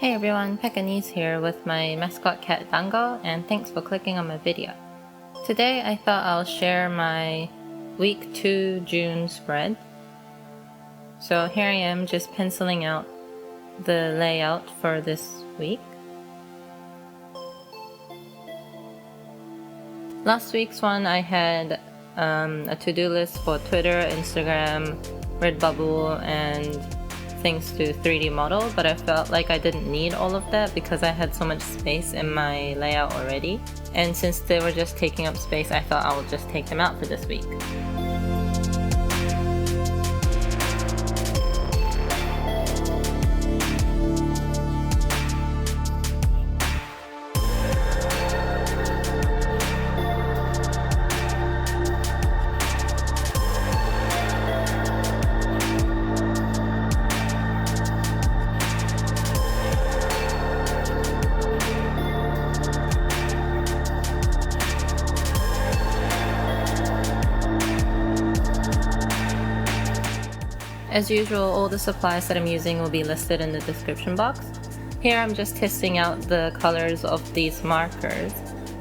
Hey everyone, Pekanese here with my mascot cat Dango, and thanks for clicking on my video. Today I thought I'll share my week 2 June spread. So here I am just penciling out the layout for this week. Last week's one I had a to-do list for Twitter, Instagram, Redbubble, and things to 3D model, but I felt like I didn't need all of that because I had so much space in my layout already. And since they were just taking up space, I thought I would just take them out for this week. As usual, all the supplies that I'm using will be listed in the description box. Here I'm just testing out the colors of these markers.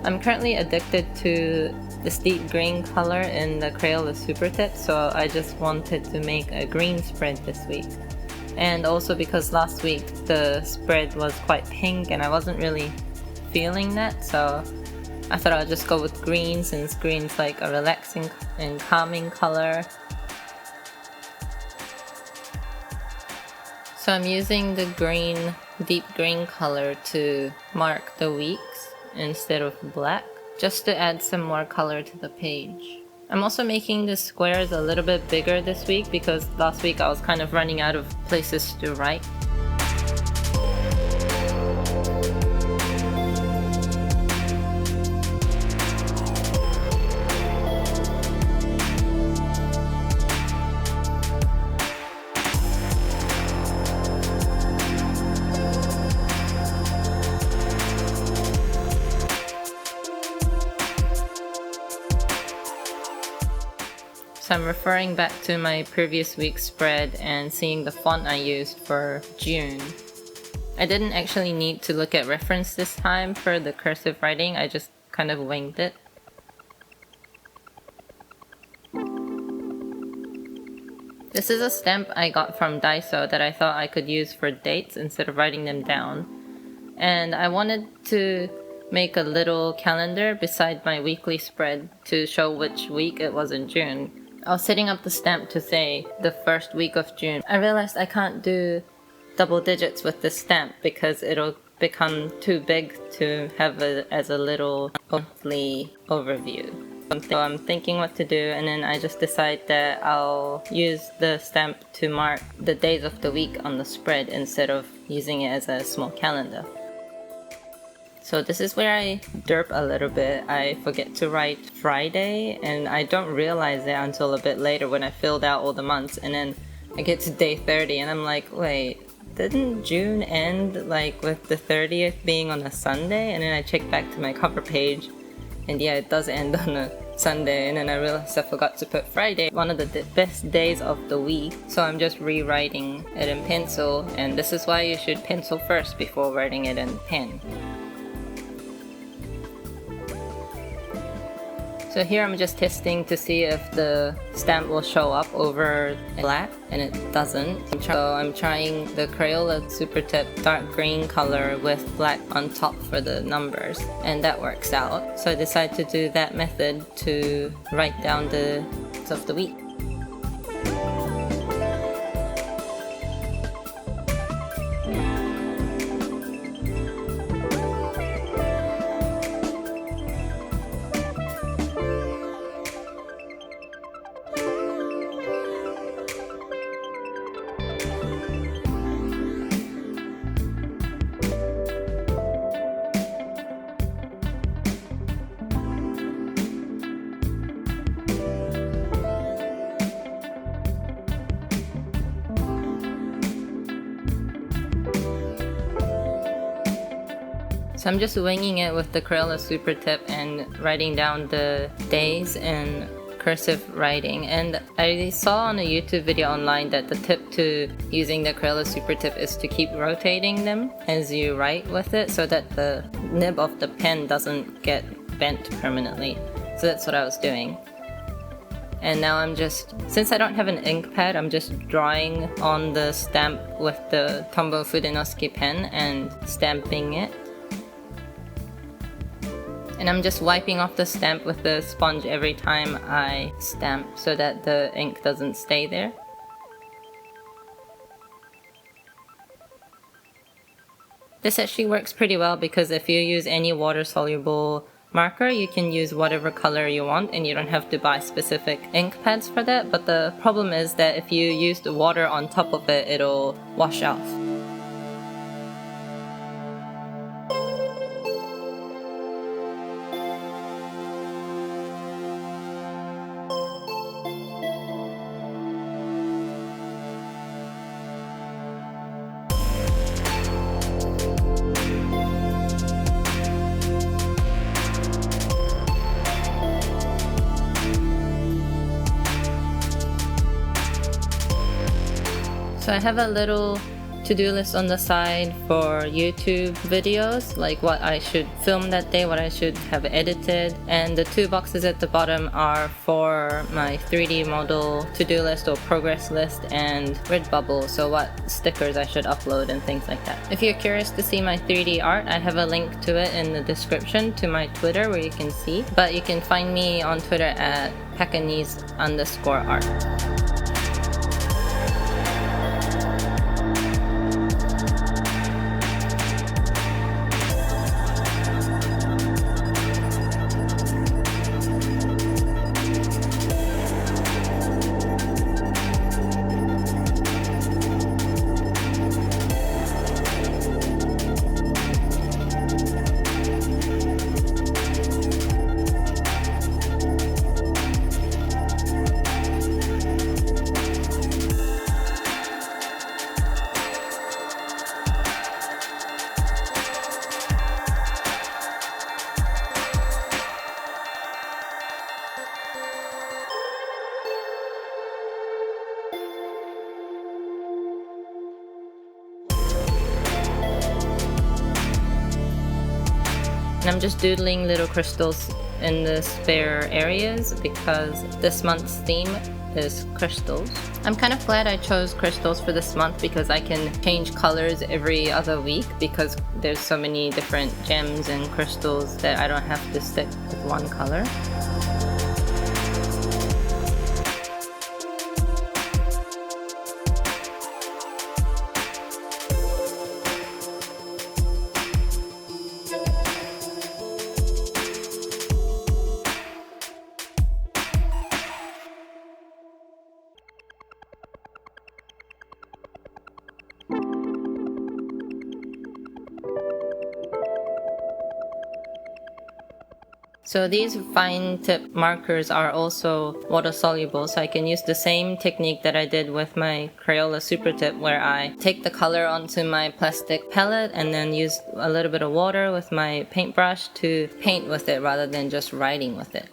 I'm currently addicted to the steep green color in the Crayola supertips, so I just wanted to make a green spread this week. And also because last week the spread was quite pink and I wasn't really feeling that, so I thought I'd just go with green since green's like a relaxing and calming color. So I'm using the green, deep green color to mark the weeks instead of black, just to add some more color to the page. I'm also making the squares a little bit bigger this week because last week I was kind of running out of places to write. So I'm referring back to my previous week's spread and seeing the font I used for June. I didn't actually need to look at reference this time for the cursive writing, I just kind of winged it. This is a stamp I got from Daiso that I thought I could use for dates instead of writing them down. And I wanted to make a little calendar beside my weekly spread to show which week it was in June. I was setting up the stamp to say the first week of June. I realized I can't do double digits with this stamp because it'll become too big to have it as a little monthly overview. So I'm thinking what to do, and then I just decide that I'll use the stamp to mark the days of the week on the spread instead of using it as a small calendar. So this is where I derp a little bit. I forget to write Friday and I don't realize it until a bit later when I filled out all the months, and then I get to day 30 and I'm like, wait, didn't June end like with the 30th being on a Sunday? And then I check back to my cover page and yeah, it does end on a Sunday, and then I realized I forgot to put Friday, one of the best days of the week. So I'm just rewriting it in pencil, and this is why you should pencil first before writing it in pen. So here I'm just testing to see if the stamp will show up over black, and it doesn't. So I'm trying the Crayola Super Tip dark green color with black on top for the numbers, and that works out. So I decided to do that method to write down the days of the week. So I'm just winging it with the Crayola Super Tip and writing down the days in cursive writing, and I saw on a YouTube video online that the tip to using the Crayola super tip is to keep rotating them as you write with it so that the nib of the pen doesn't get bent permanently. So that's what I was doing. And now I'm just, since I don't have an ink pad, I'm just drawing on the stamp with the Tombow Fudenosuke pen and stamping it. And I'm just wiping off the stamp with the sponge every time I stamp so that the ink doesn't stay there. This actually works pretty well because if you use any water-soluble marker, you can use whatever color you want and you don't have to buy specific ink pads for that. But the problem is that if you use the water on top of it, it'll wash off. So I have a little to-do list on the side for YouTube videos, like what I should film that day, what I should have edited, and the 2 boxes at the bottom are for my 3D model to-do list or progress list and Redbubble, so what stickers I should upload and things like that. If you're curious to see my 3D art, I have a link to it in the description to my Twitter where you can see, but you can find me on Twitter at Pacanese_art. And I'm just doodling little crystals in the spare areas because this month's theme is crystals. I'm kind of glad I chose crystals for this month because I can change colors every other week because there's so many different gems and crystals that I don't have to stick with one color. So these fine tip markers are also water soluble, so I can use the same technique that I did with my Crayola super tip where I take the color onto my plastic palette and then use a little bit of water with my paintbrush to paint with it rather than just writing with it.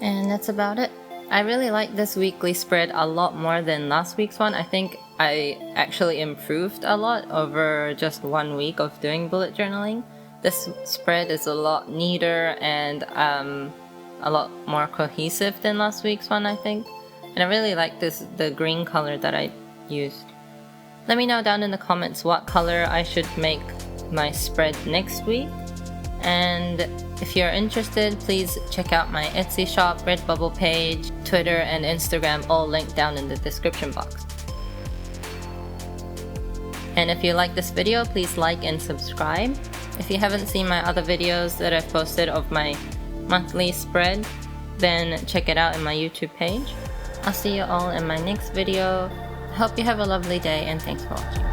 And that's about it. I really like this weekly spread a lot more than last week's one. I think I actually improved a lot over just 1 week of doing bullet journaling. This spread is a lot neater and a lot more cohesive than last week's one, I think. And I really like the green color that I used. Let me know down in the comments what color I should make my spread next week. And if you're interested, please check out my Etsy shop, Redbubble page, Twitter, and Instagram, all linked down in the description box. And if you like this video, please like and subscribe. If you haven't seen my other videos that I've posted of my monthly spread, then check it out in my YouTube page. I'll see you all in my next video. I hope you have a lovely day, and thanks for watching.